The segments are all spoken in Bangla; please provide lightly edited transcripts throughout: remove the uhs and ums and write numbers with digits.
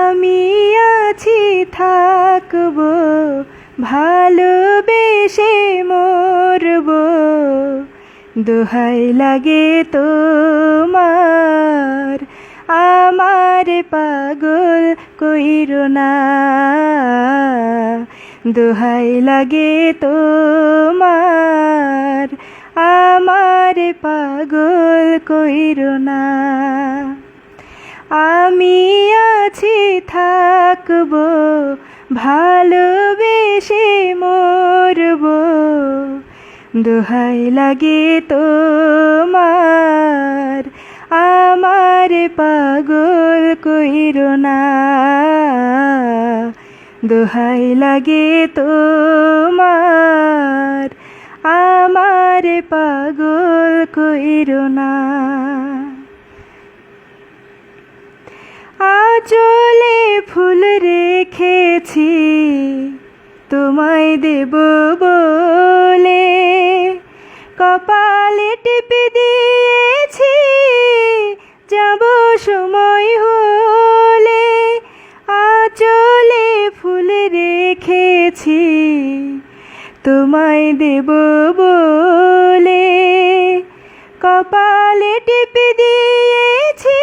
আমি আছি থাকবো, ভালোবেসে মরবো। দোহাই লাগে তোমার, আমার পাগল কইরো না। দোহাই লাগে তোমার, আমার পাগল কইরো না। আমি আছি থাকবো, ভালোবেসে মরবো। দোহাই লাগে তোমার, আমার পাগল কইরো না। দোহাই লাগে তোমার, আমার পাগল কইরো না। আঁচলে ফুল রেখেছি তোমায় দেব বলে, কপালে টিপে দিয়েছি যাব সময় হলে। আঁচলে ফুল রেখেছি তোমায় দেব বলে, কপালে টিপে দিয়েছি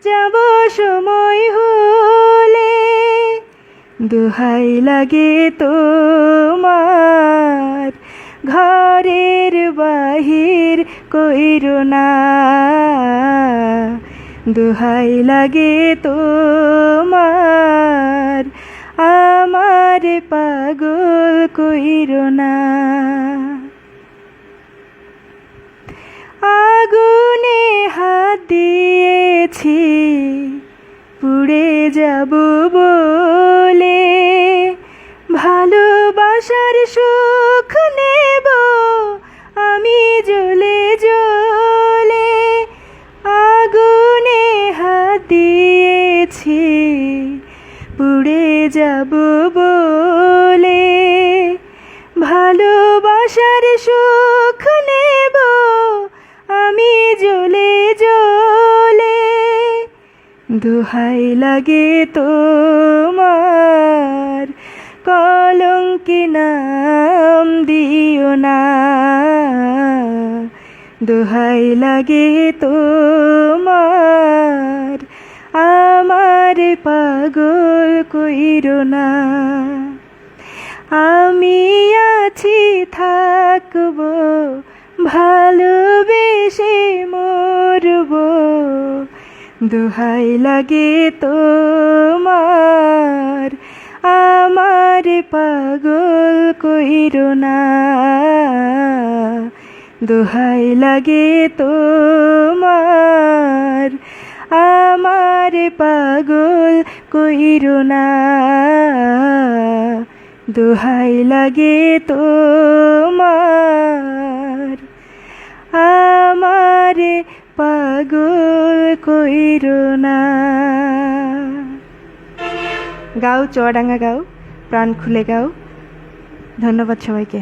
যাব সময় হলে। দোহাই লাগে তোমার, ঘরের বাহির কইরো না। দোহাই লাগে তোমার, আমার পাগল কইরো না। আগুনে হাত দিয়েছি পুড়ে যাব বলে, ভালোবাসার সুখ নেব আমি জ্বলে জ্বলে। আগুনে হাত দিয়েছি পুড়ে যাব বলে, ভালোবাসার সুখ নেব আমি জ্বলে জ্বলে। দোহাই লাগে তোমার, কলঙ্কি নাম দিও না। দোহাই লাগে তোমার, আমার পাগল কইরো না। আমি আছি থাকবো, ভালোবেসে মরবো। দোহাই লাগে তোমার, আমার পাগল কইরো না। দোহাই লাগে তোমার, আমার পাগল কইরো না। দোহাই লাগে তোমার, আমার পাগল কইরো না। গাও, চুয়াডাঙ্গা গাও, প্রাণ খুলে গাও। ধন্যবাদ সবাইকে।